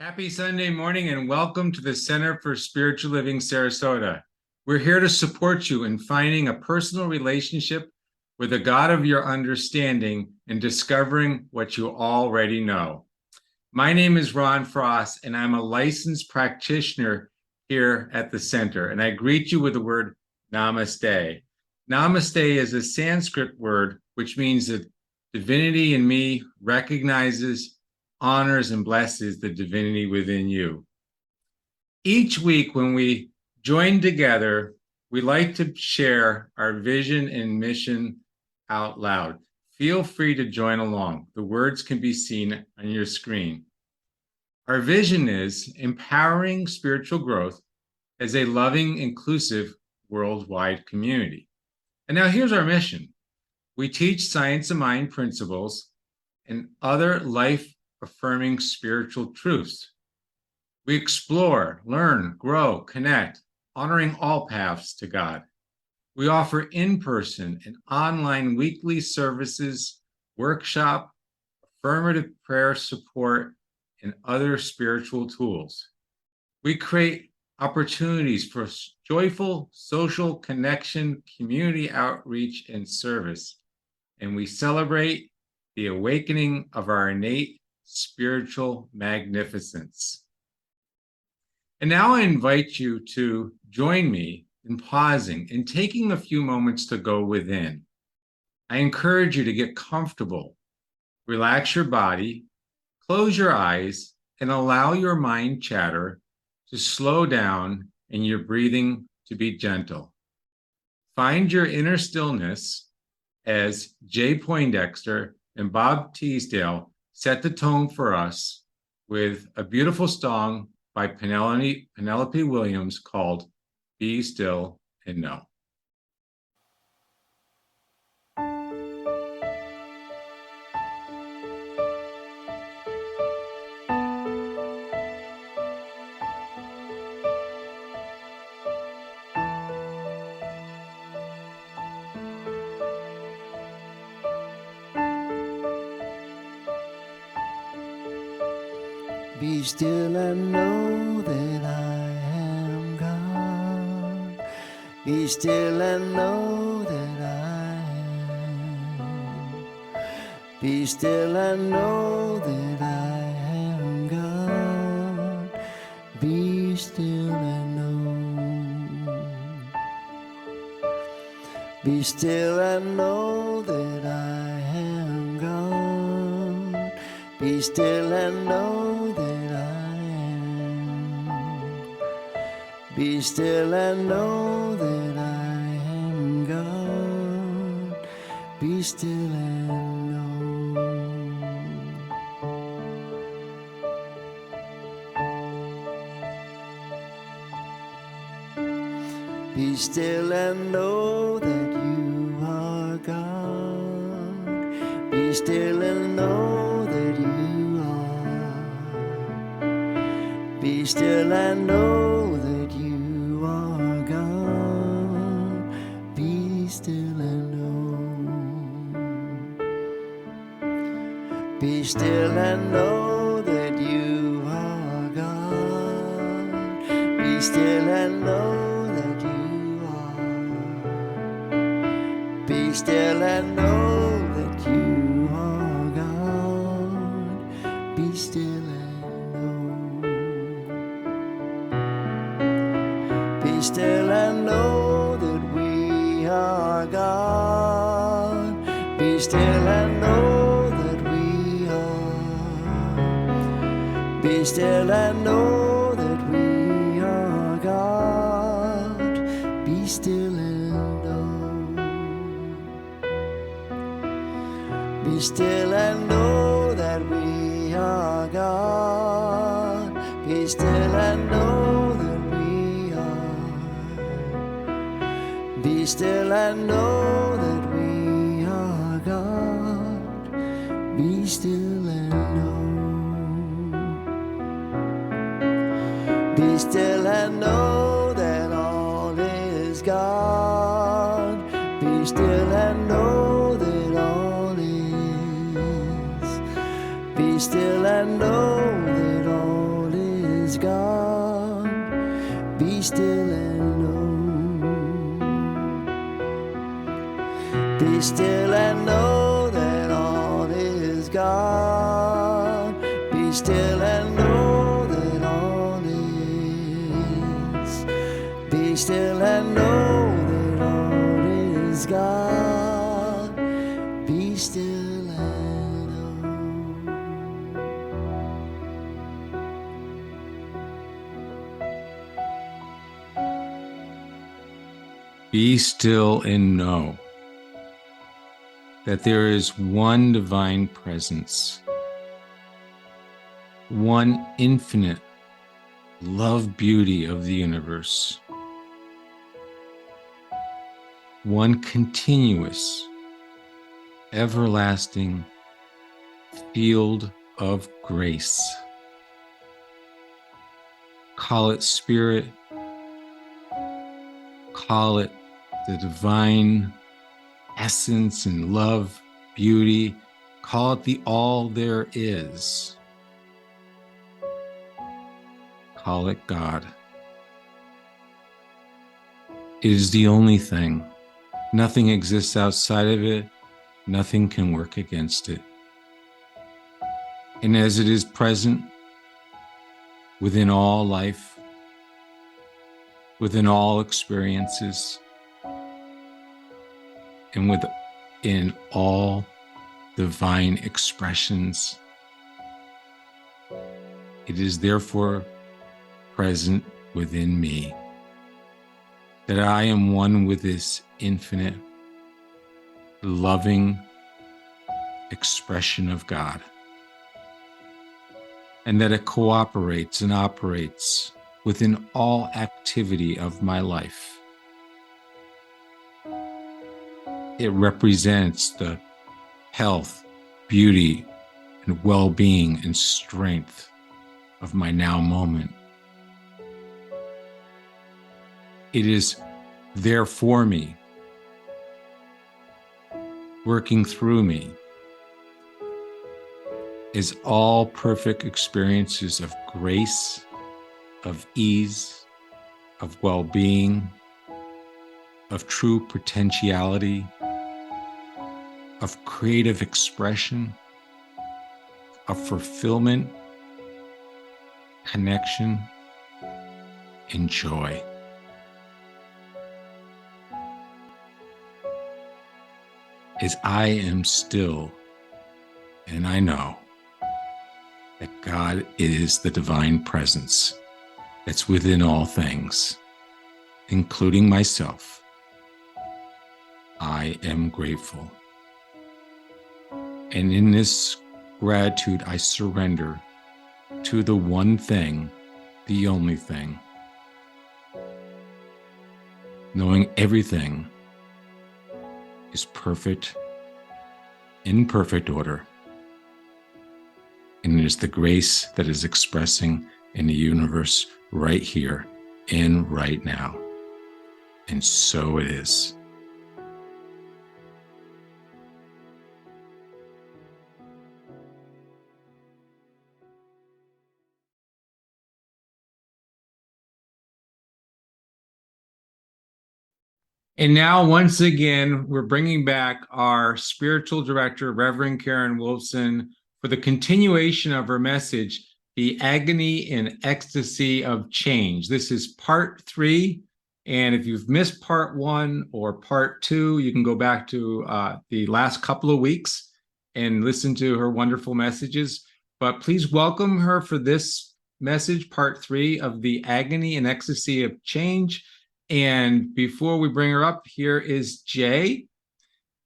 Happy Sunday morning and welcome to the Center for Spiritual Living Sarasota. We're here to support you in finding a personal relationship with the God of your understanding and discovering what you already know. My name is Ron Frost and I'm a licensed practitioner here at the center, and I greet you with the word Namaste. Namaste is a Sanskrit word which means that divinity in me recognizes, honors, and blesses the divinity within you. Each week when we join together, we like to share our vision and mission out loud. Feel free to join along. The words can be seen on your screen. Our vision is empowering spiritual growth as a loving, inclusive, worldwide community. And now here's our mission. We teach science of mind principles and other life-affirming spiritual truths. We explore, learn, grow, connect, honoring all paths to God. We offer in-person and online weekly services, workshop, affirmative prayer support, and other spiritual tools. We create opportunities for joyful social connection, community outreach, and service. And we celebrate the awakening of our innate spiritual magnificence. And now I invite you to join me in pausing and taking a few moments to go within. I encourage you to get comfortable, relax your body, close your eyes, and allow your mind chatter to slow down and your breathing to be gentle. Find your inner stillness as Jay Poindexter and Bob Teesdale set the tone for us with a beautiful song by Penelope Williams called Be Still and Know. Be still and know that I am God. Be still and know that I am. Be still and know that I am God. Be still and know. Be still and know that I am God. Be still and know that I am. Be still and know that I am God. Be still and know. Be still and know that you are God. Be still and know that you are. Be still and know that you are God. Be still and know. Be still and know that you are God. Be still and know that you are. Be still and know that you are God. Be still and know. Be still and know that we are God. Be still and know that we are. Be still and know that we are God. Be still and know. Be still and know that we are God. Be still and know that we are. Be still and know that we are God. Be still and know. Be still and know that all is God. Be still and know that all is. Be still and know that all is is gone. Be still and know. Be still and know that all is gone. Be still and know that all is. Be still and know that all is gone. Be still and know. Be still and know that there is one divine presence, one infinite love beauty of the universe, one continuous, everlasting field of grace. Call it spirit, call it the divine essence and love, beauty, call it the all there is. Call it God. It is the only thing. Nothing exists outside of it. Nothing can work against it. And as it is present within all life, within all experiences, and within all divine expressions, it is therefore present within me, that I am one with this infinite, loving expression of God, and that it cooperates and operates within all activity of my life. It represents the health, beauty, and well-being and strength of my now moment. It is there for me, working through me, is all perfect experiences of grace, of ease, of well-being, of true potentiality, of creative expression, of fulfillment, connection, and joy. As I am still, and I know that God is the divine presence that's within all things, including myself, I am grateful. And in this gratitude, I surrender to the one thing, the only thing, knowing everything is perfect, in perfect order. And it is the grace that is expressing in the universe right here and right now. And so it is. And now, once again, we're bringing back our spiritual director, Reverend Karen Wolfson, for the continuation of her message, The Agony and Ecstasy of Change. This is part 3. And if you've missed part 1 or part 2, you can go back to the last couple of weeks and listen to her wonderful messages. But please welcome her for this message, part 3 of The Agony and Ecstasy of Change. And before we bring her up, here is Jay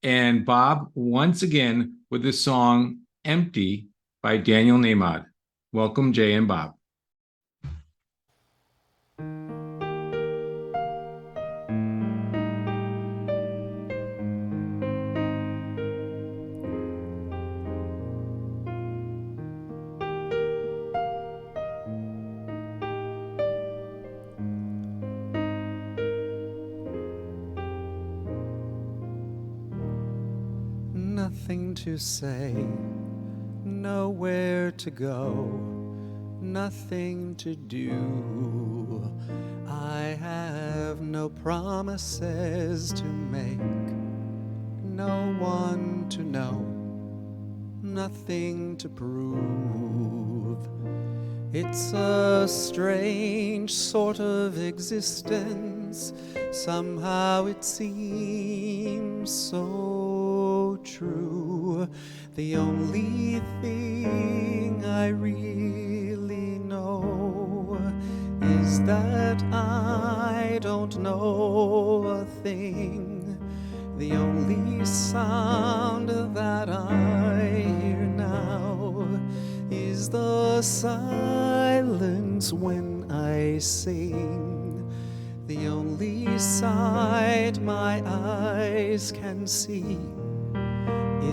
and Bob once again with the song Empty by Daniel Nemad. Welcome, Jay and Bob. Nothing to say, nowhere to go, nothing to do. I have no promises to make, no one to know, nothing to prove. It's a strange sort of existence. Somehow it seems so true. The only thing I really know is that I don't know a thing. The only sound that I hear now is the silence when I sing. The only sight my eyes can see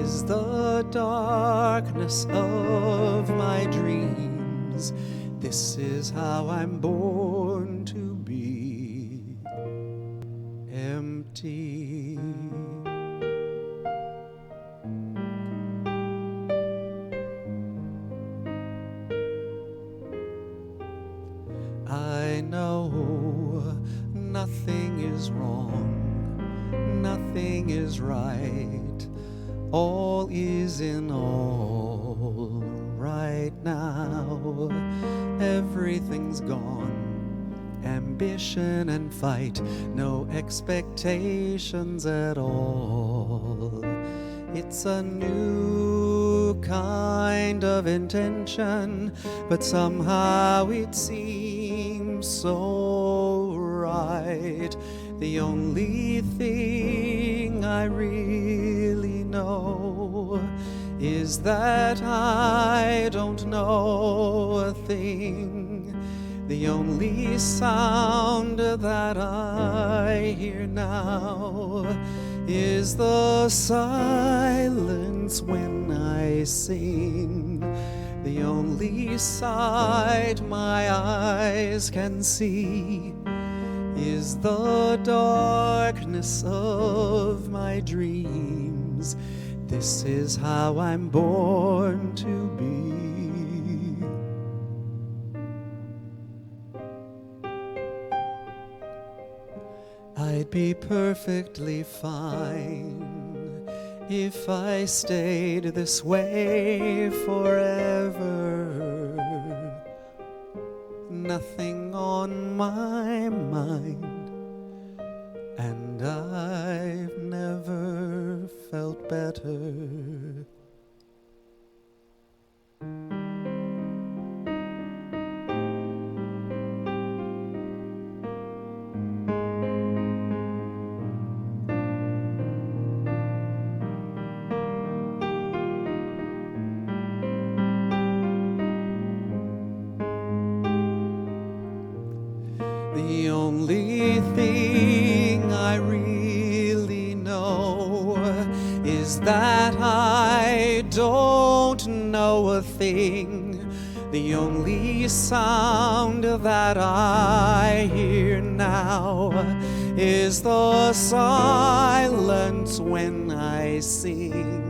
is the darkness of my dreams. This is how I'm born to be empty. I know nothing is wrong, nothing is right. All is in all right now. Everything's gone, ambition and fight, no expectations at all. It's a new kind of intention, but somehow it seems so right. The only thing I really know is that I don't know a thing. The only sound that I hear now is the silence when I sing. The only sight my eyes can see is the darkness of my dreams. This is how I'm born to be. I'd be perfectly fine if I stayed this way forever. Nothing on my mind, and I've never felt better. The only thing I really know is that I don't know a thing. The only sound that I hear now is the silence when I sing.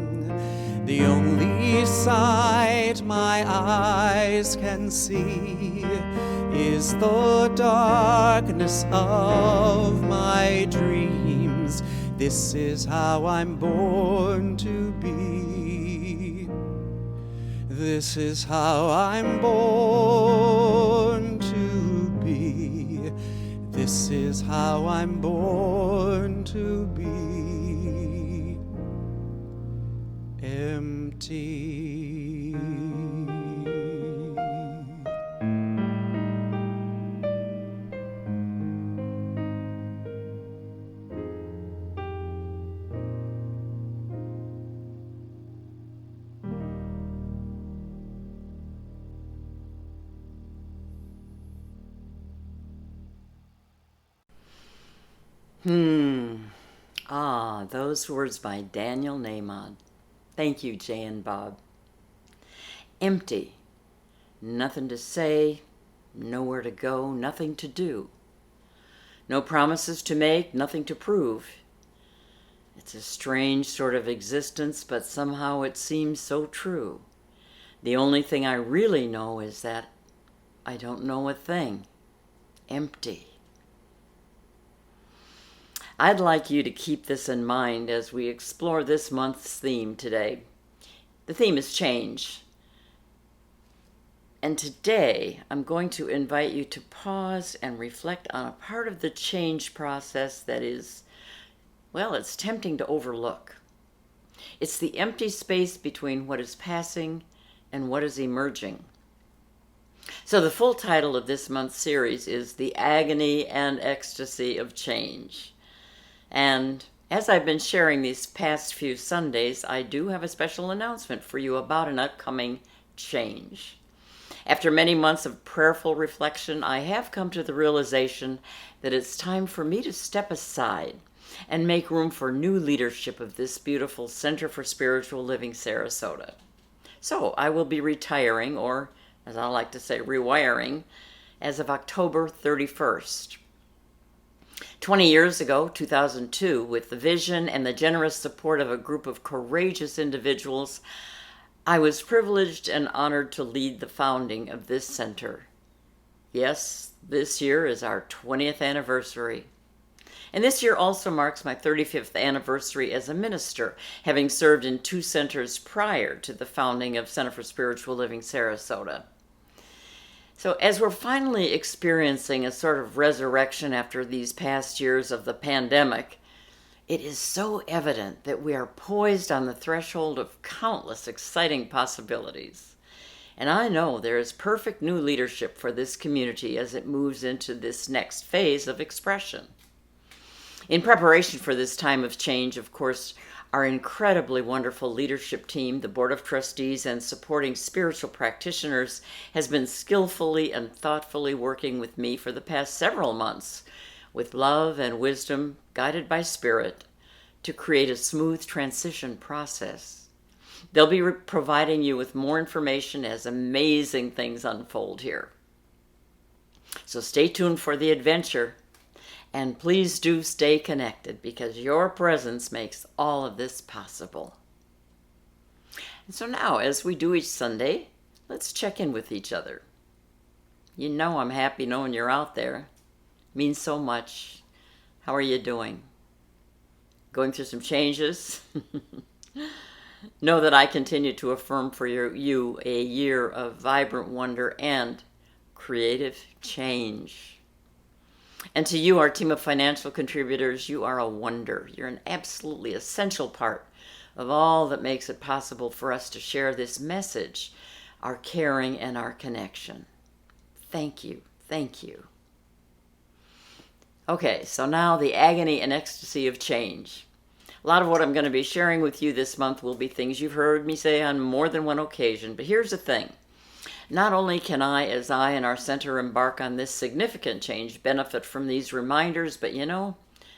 The only sight my eyes can see is the darkness of my dreams. This is how I'm born to be. This is how I'm born to be. This is how I'm born to be empty. Those words by Daniel Nahmod. Thank you, Jay and Bob. Empty. Nothing to say, nowhere to go, nothing to do. No promises to make, nothing to prove. It's a strange sort of existence, but somehow it seems so true. The only thing I really know is that I don't know a thing. Empty. I'd like you to keep this in mind as we explore this month's theme today. The theme is change. And today, I'm going to invite you to pause and reflect on a part of the change process that is, well, it's tempting to overlook. It's the empty space between what is passing and what is emerging. So the full title of this month's series is The Agony and Ecstasy of Change. And as I've been sharing these past few Sundays, I do have a special announcement for you about an upcoming change. After many months of prayerful reflection, I have come to the realization that it's time for me to step aside and make room for new leadership of this beautiful Center for Spiritual Living Sarasota. So I will be retiring, or as I like to say, rewiring, as of October 31st. 20 years ago, 2002, with the vision and the generous support of a group of courageous individuals, I was privileged and honored to lead the founding of this center. Yes, this year is our 20th anniversary. And this year also marks my 35th anniversary as a minister, having served in 2 centers prior to the founding of Center for Spiritual Living Sarasota. So as we're finally experiencing a sort of resurrection after these past years of the pandemic, it is so evident that we are poised on the threshold of countless exciting possibilities. And I know there is perfect new leadership for this community as it moves into this next phase of expression. In preparation for this time of change, of course, our incredibly wonderful leadership team, the Board of Trustees, and supporting spiritual practitioners has been skillfully and thoughtfully working with me for the past several months with love and wisdom, guided by Spirit, to create a smooth transition process. They'll be providing you with more information as amazing things unfold here. So stay tuned for the adventure. And please do stay connected because your presence makes all of this possible. And so now, as we do each Sunday, let's check in with each other. You know I'm happy knowing you're out there. It means so much. How are you doing? Going through some changes? Know that I continue to affirm for you a year of vibrant wonder and creative change. And to you, our team of financial contributors, you are a wonder. You're an absolutely essential part of all that makes it possible for us to share this message, our caring and our connection. Thank you. Thank you. Okay, so now the agony and ecstasy of change. A lot of what I'm going to be sharing with you this month will be things you've heard me say on more than one occasion. But here's the thing. Not only can I, as I and our center embark on this significant change, benefit from these reminders, but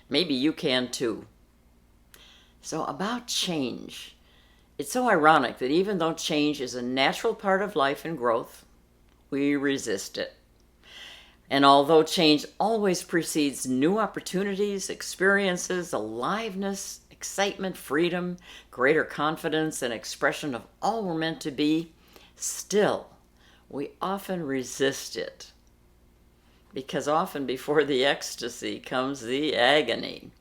maybe you can too. So about change. It's so ironic that even though change is a natural part of life and growth, we resist it. And although change always precedes new opportunities, experiences, aliveness, excitement, freedom, greater confidence, and expression of all we're meant to be, still, we often resist it, because often before the ecstasy comes the agony.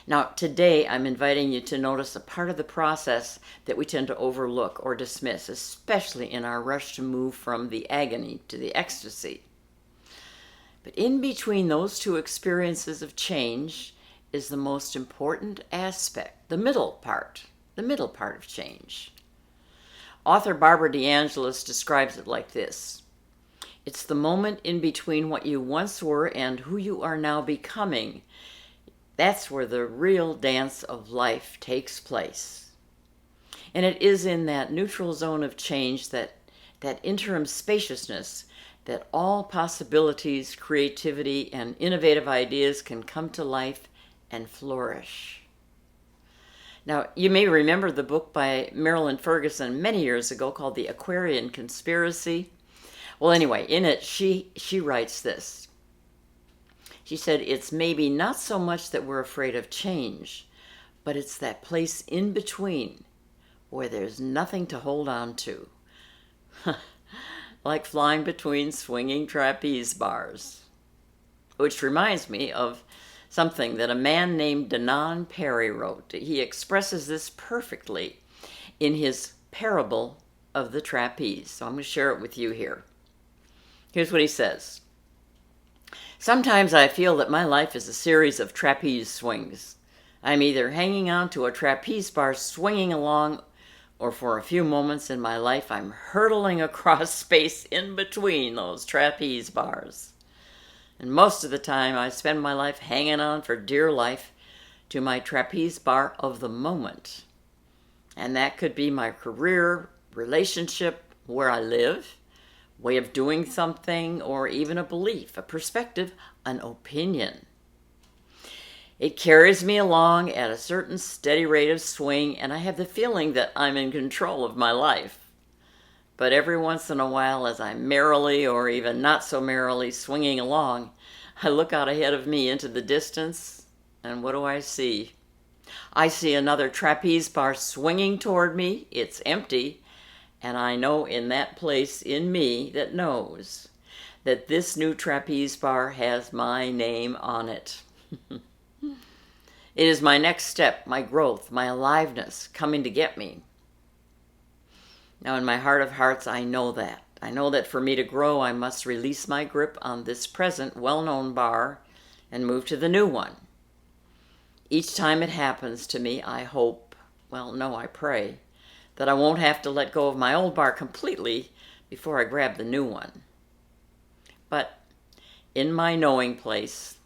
Now, today I'm inviting you to notice a part of the process that we tend to overlook or dismiss, especially in our rush to move from the agony to the ecstasy. But in between those two experiences of change is the most important aspect, the middle part of change. Author Barbara DeAngelis describes it like this. It's the moment in between what you once were and who you are now becoming. That's where the real dance of life takes place. And it is in that neutral zone of change, that interim spaciousness, that all possibilities, creativity, and innovative ideas can come to life and flourish. Now, you may remember the book by Marilyn Ferguson many years ago called The Aquarian Conspiracy. Well, anyway, in it, she writes this. She said, it's maybe not so much that we're afraid of change, but it's that place in between where there's nothing to hold on to. like flying between swinging trapeze bars. Which reminds me of something that a man named Danon Perry wrote. He expresses this perfectly in his parable of the trapeze. So I'm going to share it with you here. Here's what he says. Sometimes I feel that my life is a series of trapeze swings. I'm either hanging on to a trapeze bar swinging along, or for a few moments in my life I'm hurtling across space in between those trapeze bars. And most of the time I spend my life hanging on for dear life to my trapeze bar of the moment. And that could be my career, relationship, where I live, way of doing something, or even a belief, a perspective, an opinion. It carries me along at a certain steady rate of swing, and I have the feeling that I'm in control of my life. But every once in a while, as I'm merrily or even not so merrily swinging along, I look out ahead of me into the distance, and what do I see? I see another trapeze bar swinging toward me. It's empty, and I know in that place in me that knows that this new trapeze bar has my name on it. It is my next step, my growth, my aliveness coming to get me. Now, in my heart of hearts, I know that. I know that for me to grow, I must release my grip on this present well-known bar and move to the new one. Each time it happens to me, I hope, well, no, I pray, that I won't have to let go of my old bar completely before I grab the new one. But in my knowing place,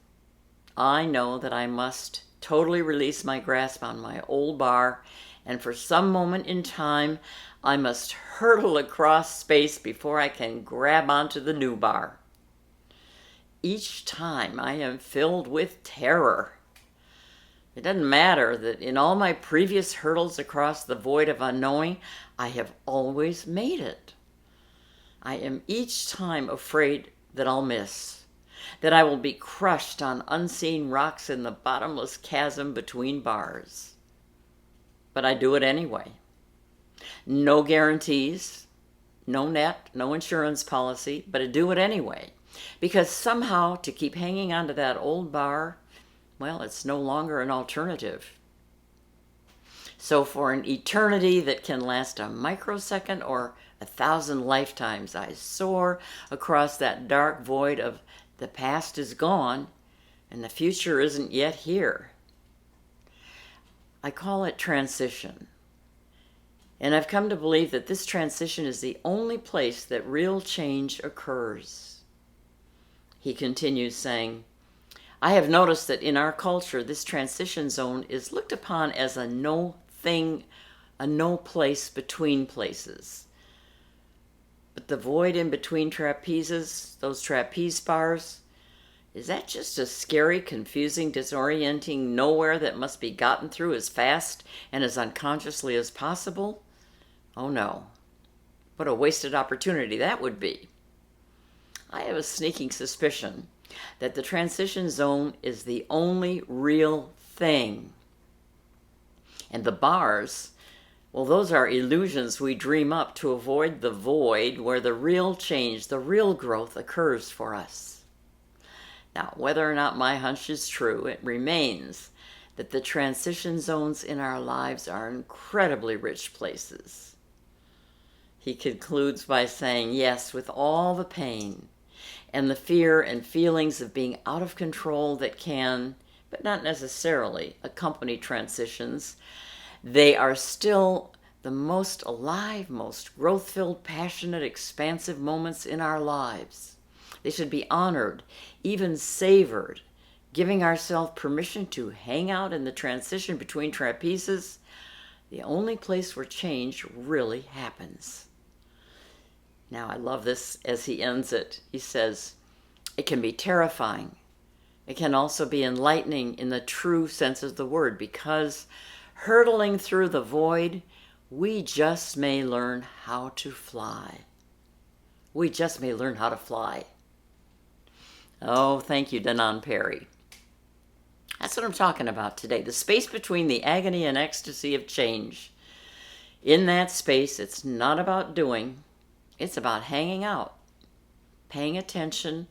I know that I must totally release my grasp on my old bar, and for some moment in time, I must hurtle across space before I can grab onto the new bar. Each time I am filled with terror. It doesn't matter that in all my previous hurdles across the void of unknowing, I have always made it. I am each time afraid that I'll miss, that I will be crushed on unseen rocks in the bottomless chasm between bars. But I do it anyway. No guarantees, no net, no insurance policy, but I do it anyway. Because somehow to keep hanging onto that old bar, well, it's no longer an alternative. So for an eternity that can last a microsecond or 1,000 lifetimes, I soar across that dark void of the past is gone and the future isn't yet here. I call it transition. And I've come to believe that this transition is the only place that real change occurs. He continues saying, I have noticed that in our culture, this transition zone is looked upon as a no thing, a no place between places. But the void in between trapezes, those trapeze bars, is that just a scary, confusing, disorienting nowhere that must be gotten through as fast and as unconsciously as possible? Oh no. What a wasted opportunity that would be. I have a sneaking suspicion that the transition zone is the only real thing. And the bars, well, those are illusions we dream up to avoid the void where the real change, the real growth occurs for us. Now, whether or not my hunch is true, it remains that the transition zones in our lives are incredibly rich places. He concludes by saying, yes, with all the pain and the fear and feelings of being out of control that can, but not necessarily, accompany transitions, they are still the most alive, most growth-filled, passionate, expansive moments in our lives. They should be honored, even savored, giving ourselves permission to hang out in the transition between trapezes, the only place where change really happens. Now, I love this as he ends it. He says, it can be terrifying. It can also be enlightening in the true sense of the word, because hurtling through the void, we just may learn how to fly. We just may learn how to fly. Oh, thank you, Danon Perry. That's what I'm talking about today, the space between the agony and ecstasy of change. In that space, it's not about doing, It's about hanging out, paying attention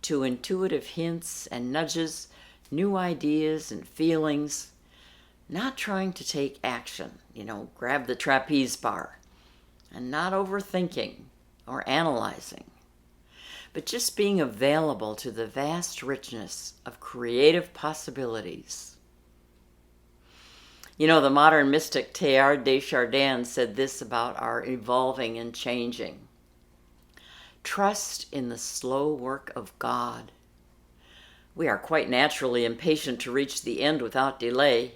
to intuitive hints and nudges, new ideas and feelings, not trying to take action, grab the trapeze bar, and not overthinking or analyzing, but just being available to the vast richness of creative possibilities. The modern mystic Teilhard de Chardin said this about our evolving and changing. Trust in the slow work of God. We are quite naturally impatient to reach the end without delay.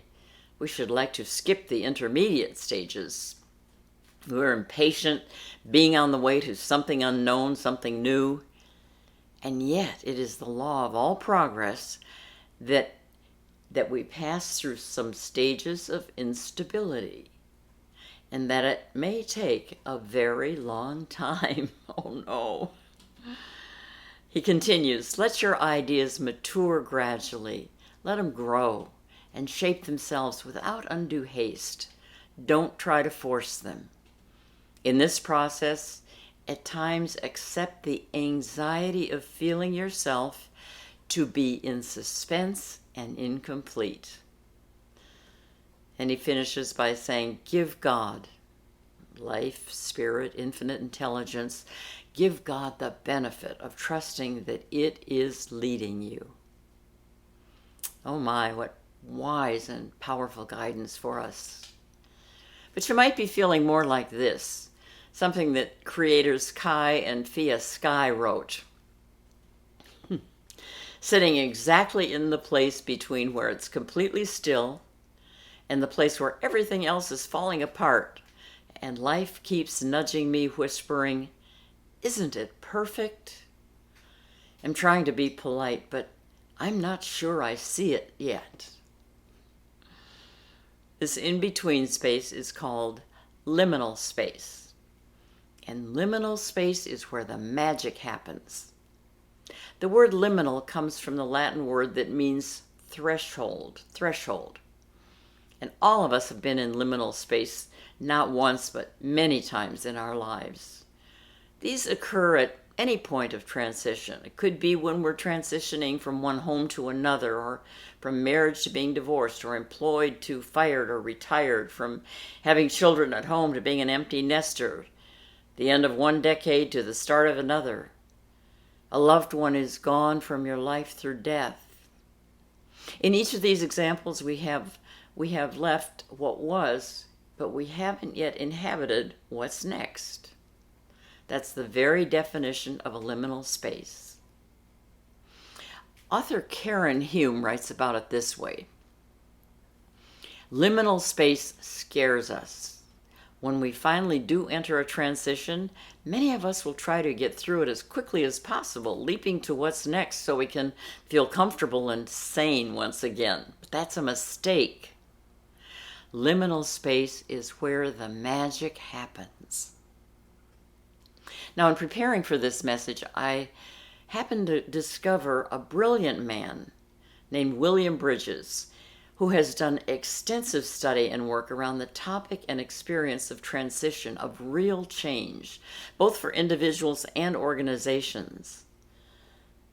We should like to skip the intermediate stages. We're impatient being on the way to something unknown, something new. And yet it is the law of all progress that we pass through some stages of instability, and that it may take a very long time. Oh no. He continues, let your ideas mature gradually. Let them grow and shape themselves without undue haste. Don't try to force them. In this process, at times accept the anxiety of feeling yourself to be in suspense and incomplete. And he finishes by saying, give God, life, spirit, infinite intelligence, give God the benefit of trusting that it is leading you. Oh my, what wise and powerful guidance for us. But you might be feeling more like this, something that creators Kai and Fia Sky wrote. Sitting exactly in the place between where it's completely still and the place where everything else is falling apart, and life keeps nudging me, whispering, isn't it perfect? I'm trying to be polite, but I'm not sure I see it yet. This in-between space is called liminal space. And liminal space is where the magic happens. The word liminal comes from the Latin word that means threshold. And all of us have been in liminal space, not once, but many times in our lives. These occur at any point of transition. It could be when we're transitioning from one home to another, or from marriage to being divorced, or employed to fired or retired, from having children at home to being an empty nester, the end of one decade to the start of another. A loved one is gone from your life through death. In each of these examples, we have left what was, but we haven't yet inhabited what's next. That's the very definition of a liminal space. Author Karen Hume writes about it this way. Liminal space scares us. When we finally do enter a transition, many of us will try to get through it as quickly as possible, leaping to what's next so we can feel comfortable and sane once again. But that's a mistake. Liminal space is where the magic happens. Now, in preparing for this message, I happened to discover a brilliant man named William Bridges, who has done extensive study and work around the topic and experience of transition, of real change, both for individuals and organizations.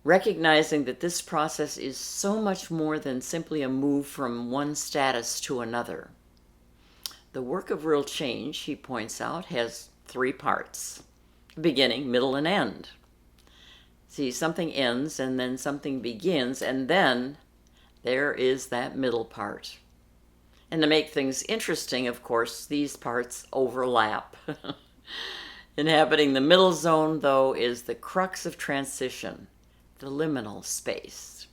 Recognizing that this process is so much more than simply a move from one status to another. The work of real change, he points out, has 3 parts: beginning, middle, and end. See, something ends and then something begins, and then there is that middle part. And to make things interesting, of course, these parts overlap. Inhabiting the middle zone, though, is the crux of transition, the liminal space.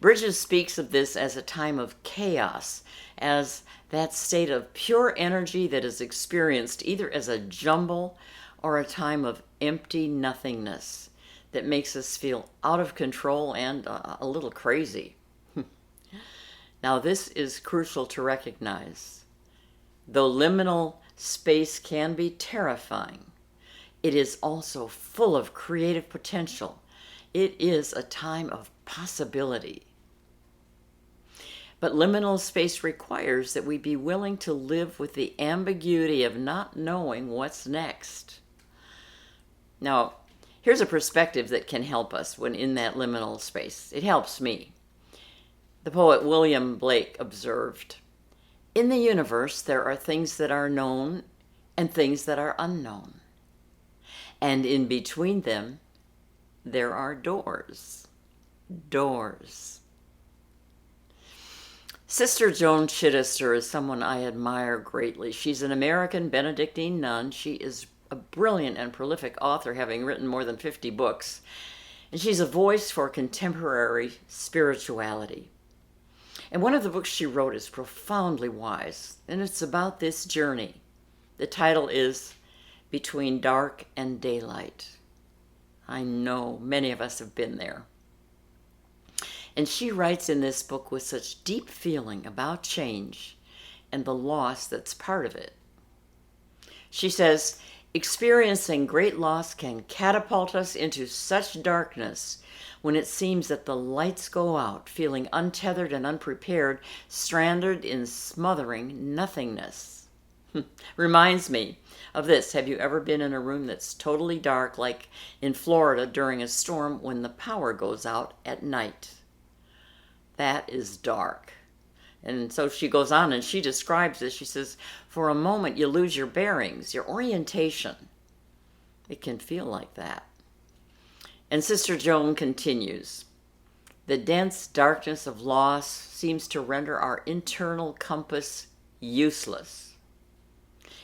Bridges speaks of this as a time of chaos, as that state of pure energy that is experienced either as a jumble or a time of empty nothingness that makes us feel out of control and a little crazy. Now, this is crucial to recognize. Though liminal space can be terrifying, it is also full of creative potential. It is a time of possibility. But liminal space requires that we be willing to live with the ambiguity of not knowing what's next. Now, here's a perspective that can help us when in that liminal space. It helps me. The poet William Blake observed, "In the universe, there are things that are known and things that are unknown. And in between them, there are doors. Doors." Sister Joan Chittister is someone I admire greatly. She's an American Benedictine nun. She is a brilliant and prolific author, having written more than 50 books. And she's a voice for contemporary spirituality. And one of the books she wrote is profoundly wise, and it's about this journey. The title is Between Dark and Daylight. I know many of us have been there. And she writes in this book with such deep feeling about change and the loss that's part of it. She says, "Experiencing great loss can catapult us into such darkness when it seems that the lights go out, feeling untethered and unprepared, stranded in smothering nothingness." Reminds me of this. Have you ever been in a room that's totally dark, like in Florida during a storm when the power goes out at night? That is dark. And so she goes on and she describes this. She says, for a moment you lose your bearings, your orientation. It can feel like that. And Sister Joan continues, "The dense darkness of loss seems to render our internal compass useless.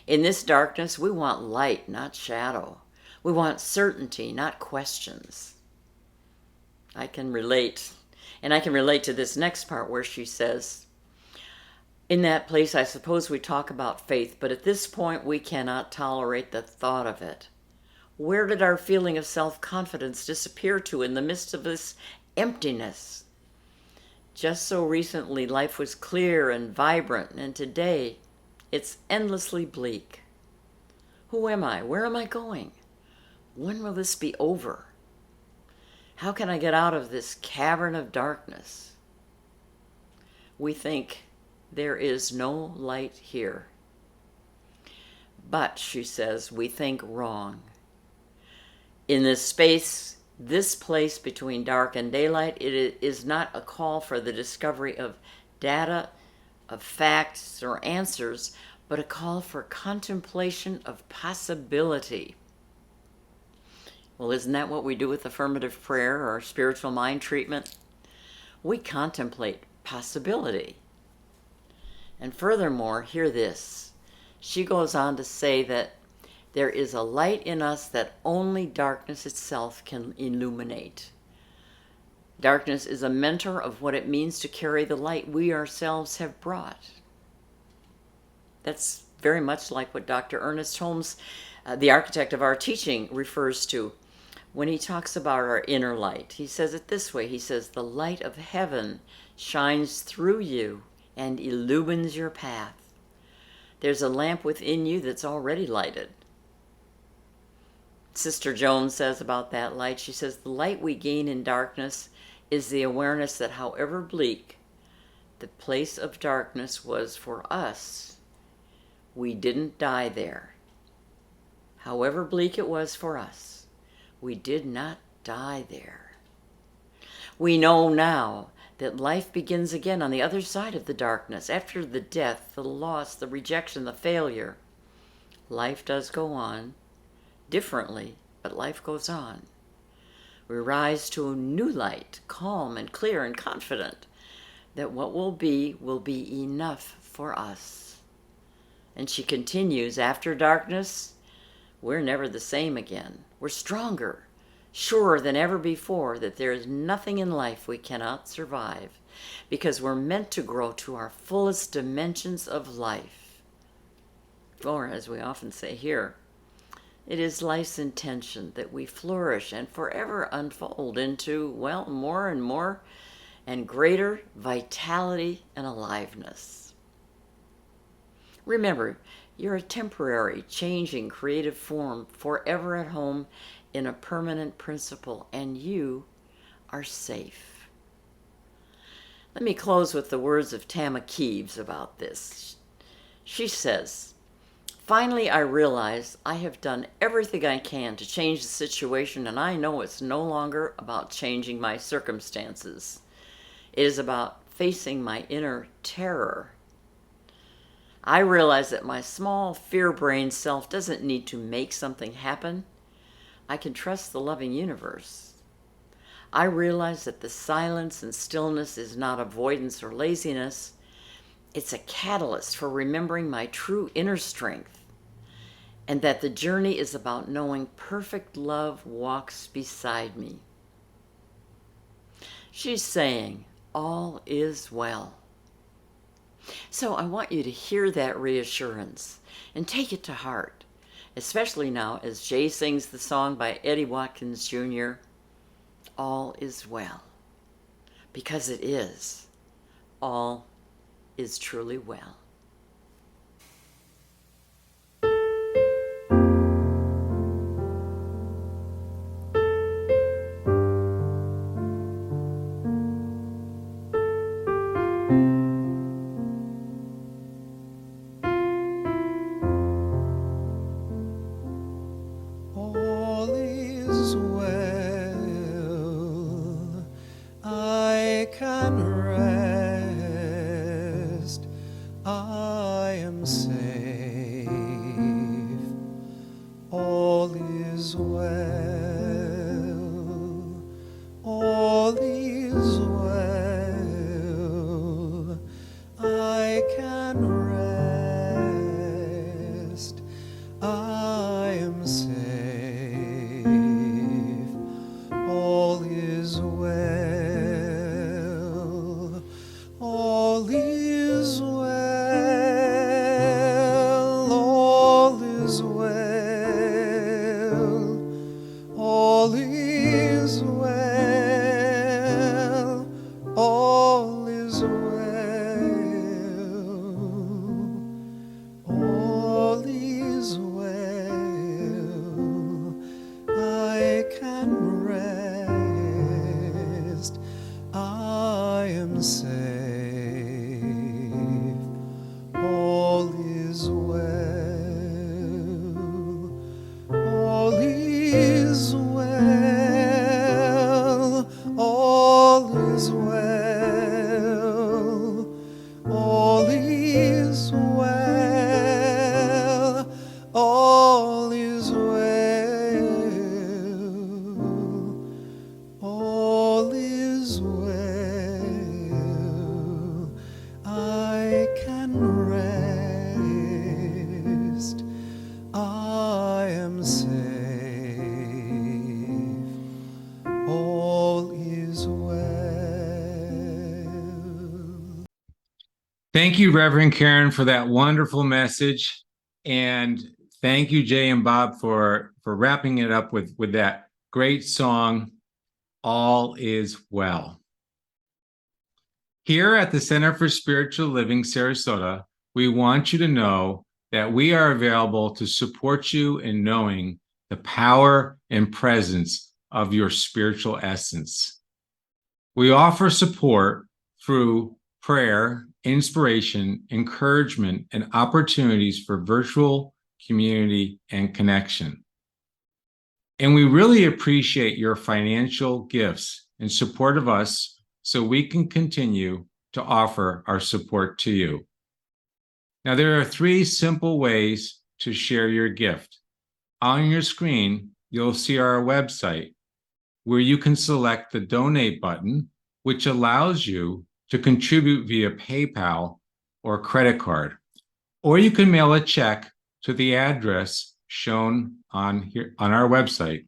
In this darkness, we want light, not shadow. We want certainty, not questions." I can relate. And I can relate to this next part where she says, "In that place, I suppose we talk about faith, but at this point, we cannot tolerate the thought of it. Where did our feeling of self-confidence disappear to in the midst of this emptiness? Just so recently, life was clear and vibrant, and today, it's endlessly bleak. Who am I? Where am I going? When will this be over? How can I get out of this cavern of darkness? We think there is no light here. But," she says, "we think wrong. In this space, this place between dark and daylight, it is not a call for the discovery of data, of facts or answers, but a call for contemplation of possibility." Well, isn't that what we do with affirmative prayer or spiritual mind treatment? We contemplate possibility. And furthermore, hear this. She goes on to say that there is a light in us that only darkness itself can illuminate. Darkness is a mentor of what it means to carry the light we ourselves have brought. That's very much like what Dr. Ernest Holmes, the architect of our teaching, refers to when he talks about our inner light. He says it this way. He says, "The light of heaven shines through you and illumines your path. There's a lamp within you that's already lighted." Sister Joan says about that light, she says, "The light we gain in darkness is the awareness that however bleak the place of darkness was for us, we didn't die there. However bleak it was for us, we did not die there. We know now that life begins again on the other side of the darkness. After the death, the loss, the rejection, the failure, life does go on differently, but life goes on. We rise to a new light, calm and clear and confident that what will be enough for us." And she continues, "After darkness, we're never the same again. We're stronger, surer than ever before that there is nothing in life we cannot survive because we're meant to grow to our fullest dimensions of life." Or, as we often say here, it is life's intention that we flourish and forever unfold into, well, more and more and greater vitality and aliveness. Remember, you're a temporary, changing, creative form, forever at home in a permanent principle, and you are safe. Let me close with the words of Tama Keeves about this. She says, Finally, I realize I have done everything I can to change the situation, and I know it's no longer about changing my circumstances. It is about facing my inner terror. I realize that my small fear-brained self doesn't need to make something happen. I can trust the loving universe. I realize that the silence and stillness is not avoidance or laziness. It's a catalyst for remembering my true inner strength, and that the journey is about knowing perfect love walks beside me. She's saying, all is well. So I want you to hear that reassurance and take it to heart, especially now as Jay sings the song by Eddie Watkins Jr., All is Well, because it is. All is truly well. All is well. I can rest. I am safe. All is well. All is well. I can rest. I am safe. All is well. All is well. All is well. All is well. All is well. All is well. I can rest. I am safe. All is well. All is well. All is well. All is well. All is well. All is well. I can rest. I am safe. All is well. Thank you, Reverend Karen, for that wonderful message. And thank you, Jay and Bob, for wrapping it up with that great song, All is Well. Here at the Center for Spiritual Living, Sarasota, we want you to know that we are available to support you in knowing the power and presence of your spiritual essence. We offer support through prayer, inspiration, encouragement, and opportunities for virtual community and connection. And we really appreciate your financial gifts in support of us so we can continue to offer our support to you. Now, there are 3 simple ways to share your gift. On your screen, you'll see our website where you can select the donate button, which allows you to contribute via PayPal or credit card. Or you can mail a check to the address shown on our website,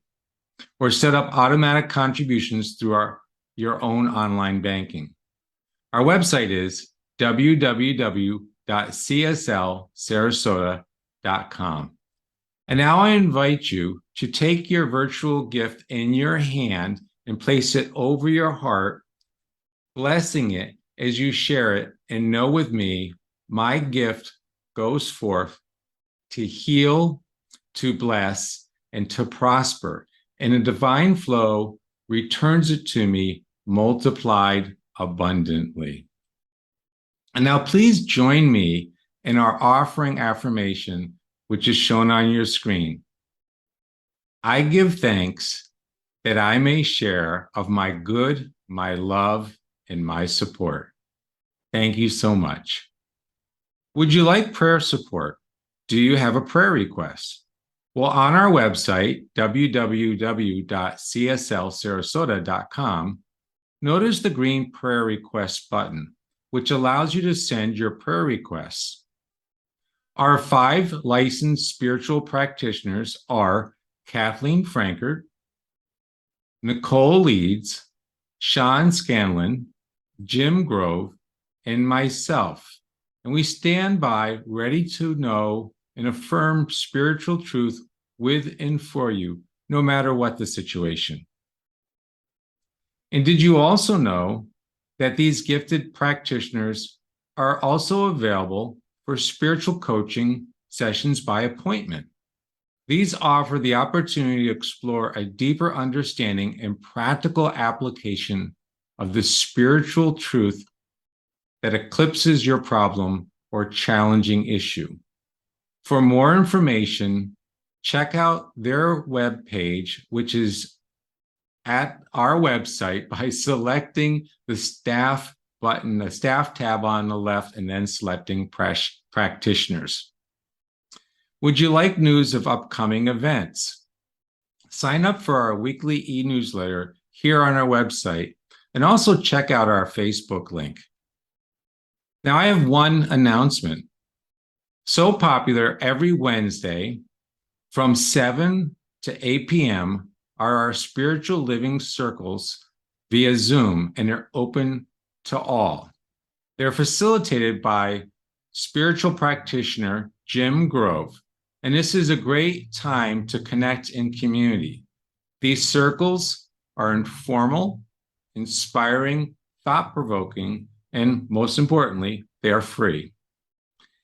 or set up automatic contributions through your own online banking. Our website is www.cslsarasota.com. And now I invite you to take your virtual gift in your hand and place it over your heart, blessing it as you share it, and know with me, my gift goes forth to heal, to bless, and to prosper. And a divine flow returns it to me multiplied abundantly. And now please join me in our offering affirmation which is shown on your screen. I give thanks that I may share of my good, my love, and my support. Thank you so much. Would you like prayer support? Do you have a prayer request? Well, on our website, www.cslsarasota.com, notice the green prayer request button, which allows you to send your prayer requests. Our 5 licensed spiritual practitioners are Kathleen Frankert, Nicole Leeds, Sean Scanlon, Jim Grove, and myself. And we stand by ready to know and affirm spiritual truth with and for you, no matter what the situation. And did you also know that these gifted practitioners are also available for spiritual coaching sessions by appointment? These offer the opportunity to explore a deeper understanding and practical application of the spiritual truth that eclipses your problem or challenging issue. For more information, check out their webpage, which is at our website by selecting the staff button, the staff tab on the left, and then selecting practitioners. Would you like news of upcoming events? Sign up for our weekly e-newsletter here on our website, and also check out our Facebook link. Now, I have one announcement. So popular, every Wednesday from 7 to 8 p.m. are our spiritual living circles via Zoom, and they're open to all. They're facilitated by spiritual practitioner Jim Grove, and this is a great time to connect in community. These circles are informal, inspiring, thought-provoking, and most importantly, they are free.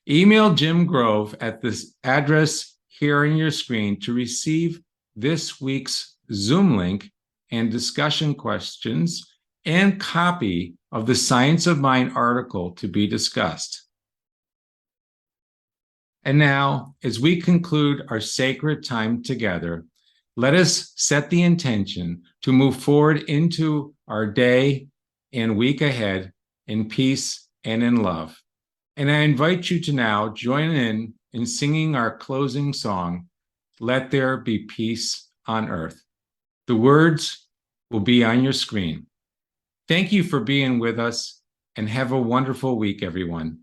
Email Jim Grove at this address here on your screen to receive this week's Zoom link and discussion questions and copy of the Science of Mind article to be discussed. And now, as we conclude our sacred time together, let us set the intention to move forward into our day and week ahead in peace and in love. And I invite you to now join in singing our closing song, Let There Be Peace on Earth. The words will be on your screen. Thank you for being with us, and have a wonderful week, everyone.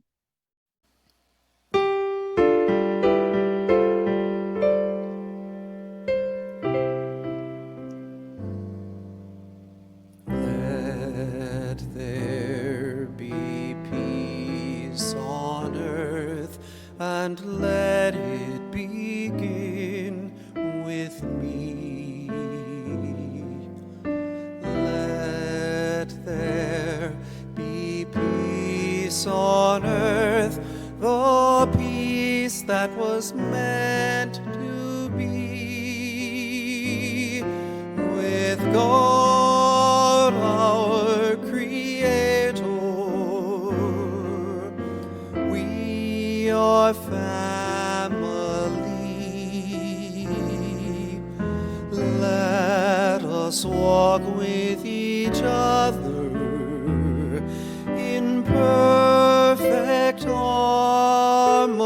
Let there be peace on earth, and let it begin with me. Let there be peace on earth, the peace that was meant to be with God our Creator. We are family. Let us walk with each other in perfect harmony.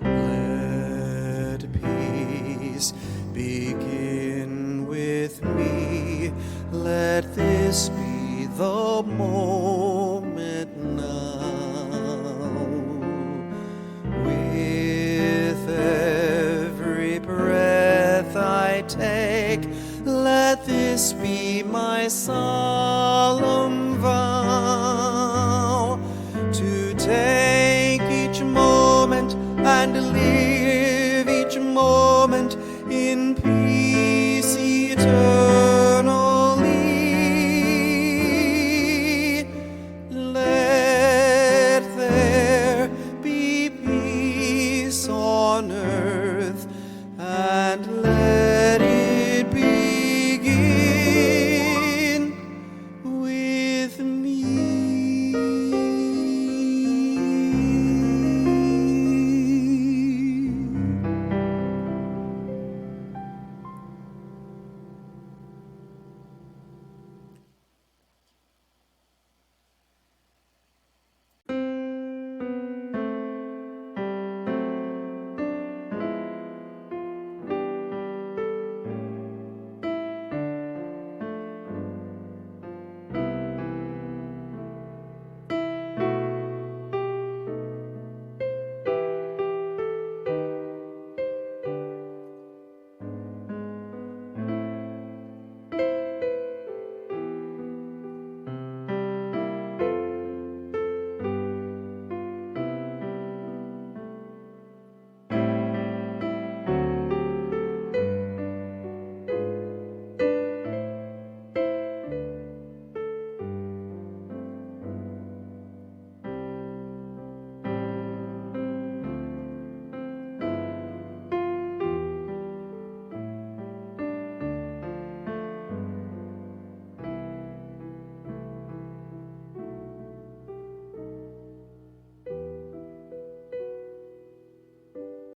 Let peace begin with me. Let this be the moment now. With every breath I take, let this be my solemn vow, to take each moment and live